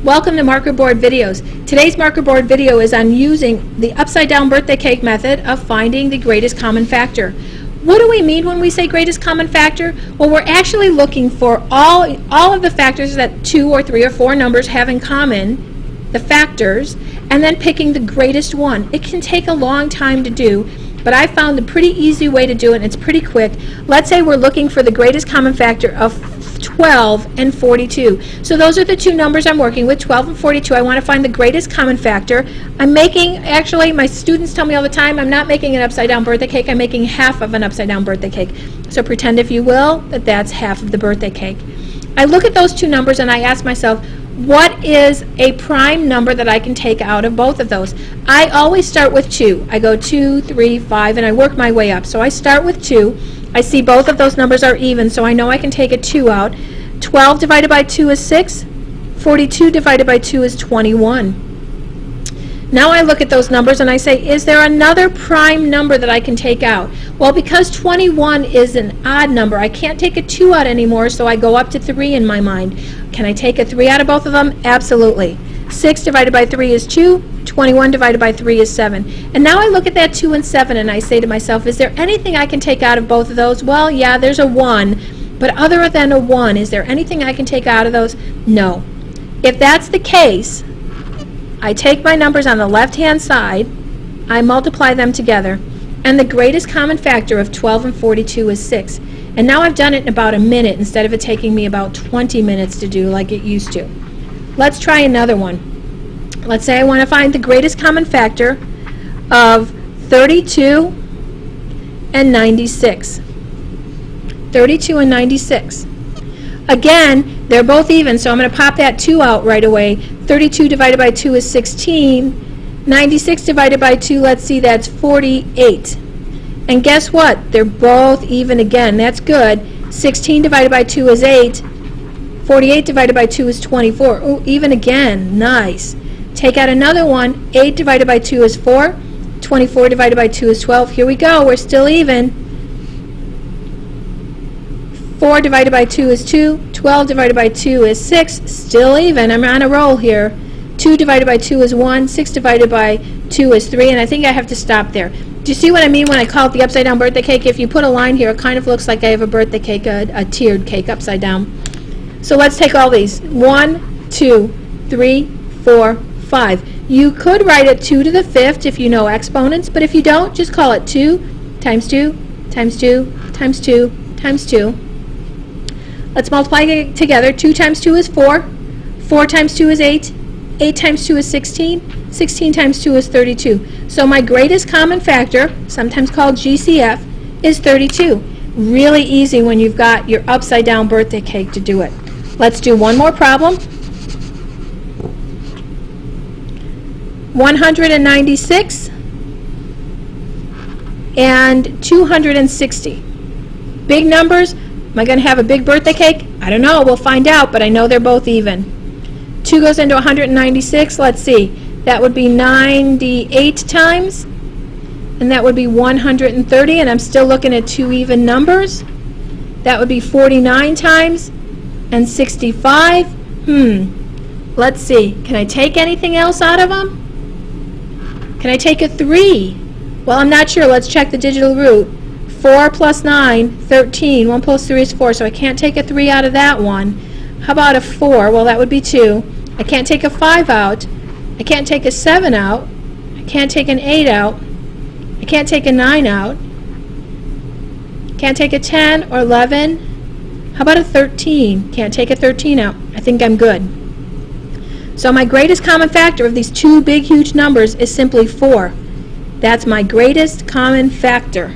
Welcome to Marker Board Videos. Today's Marker Board video is on using the upside down birthday cake method of finding the greatest common factor. What do we mean when we say greatest common factor? Well, we're actually looking for all of the factors that 2 or 3 or 4 numbers have in common, the factors, and then picking the greatest one. It can take a long time to do, but I found a pretty easy way to do it, and it's pretty quick. Let's say we're looking for the greatest common factor of 12 and 42. So those are the two numbers I'm working with, 12 and 42. I want to find the greatest common factor. I'm making, actually, my students tell me all the time, I'm not making an upside down birthday cake, I'm making half of an upside down birthday cake. So pretend, if you will, that that's half of the birthday cake. I look at those two numbers and I ask myself, what is a prime number that I can take out of both of those? I always start with 2. I go 2, 3, 5, and I work my way up. So I start with 2. I see both of those numbers are even, so I know I can take a 2 out. 12 divided by 2 is 6. 42 divided by 2 is 21. Now I look at those numbers and I say, is there another prime number that I can take out? Well, because 21 is an odd number, I can't take a 2 out anymore, so I go up to 3 in my mind. Can I take a 3 out of both of them? Absolutely. 6 divided by 3 is 2. 21 divided by 3 is 7. And now I look at that 2 and 7 and I say to myself, is there anything I can take out of both of those? Well, yeah, there's a 1. But other than a 1, is there anything I can take out of those? No. If that's the case, I take my numbers on the left-hand side, I multiply them together, and the greatest common factor of 12 and 42 is 6. And now I've done it in about a minute instead of it taking me about 20 minutes to do like it used to. Let's try another one. Let's say I want to find the greatest common factor of 32 and 96. 32 and 96. Again, they're both even, so I'm going to pop that 2 out right away. 32 divided by 2 is 16. 96 divided by 2, let's see, that's 48. And guess what? They're both even again. That's good. 16 divided by 2 is 8. 48 divided by 2 is 24. Ooh, even again. Nice. Take out another one. 8 divided by 2 is 4. 24 divided by 2 is 12. Here we go. We're still even. 4 divided by 2 is 2. 12 divided by 2 is 6. Still even. I'm on a roll here. 2 divided by 2 is 1. 6 divided by 2 is 3. And I think I have to stop there. Do you see what I mean when I call it the upside down birthday cake? If you put a line here, it kind of looks like I have a birthday cake, a tiered cake upside down. So let's take all these. 1, 2, 3, 4, 5. You could write it 2 to the 5th if you know exponents, but if you don't, just call it 2 times 2 times 2 times 2 times 2. Let's multiply it together. 2 times 2 is 4. 4 times 2 is 8. 8 times 2 is 16. 16 times 2 is 32. So my greatest common factor, sometimes called GCF, is 32. Really easy when you've got your upside down birthday cake to do it. Let's do one more problem. 196 and 260. Big numbers. Am I going to have a big birthday cake? I don't know. We'll find out, but I know they're both even. 2 goes into 196. Let's see. That would be 98 times, and that would be 130, and I'm still looking at 2 even numbers. That would be 49 times and 65. Let's see. Can I take anything else out of them? Can I take a 3? Well, I'm not sure. Let's check the digital root. 4 plus 9, 13. 1 plus 3 is 4, so I can't take a 3 out of that one. How about a 4? Well, that would be 2. I can't take a 5 out. I can't take a 7 out. I can't take an 8 out. I can't take a 9 out. Can't take a 10 or 11. How about a 13? Can't take a 13 out. I think I'm good. So my greatest common factor of these two big, huge numbers is simply 4. That's my greatest common factor.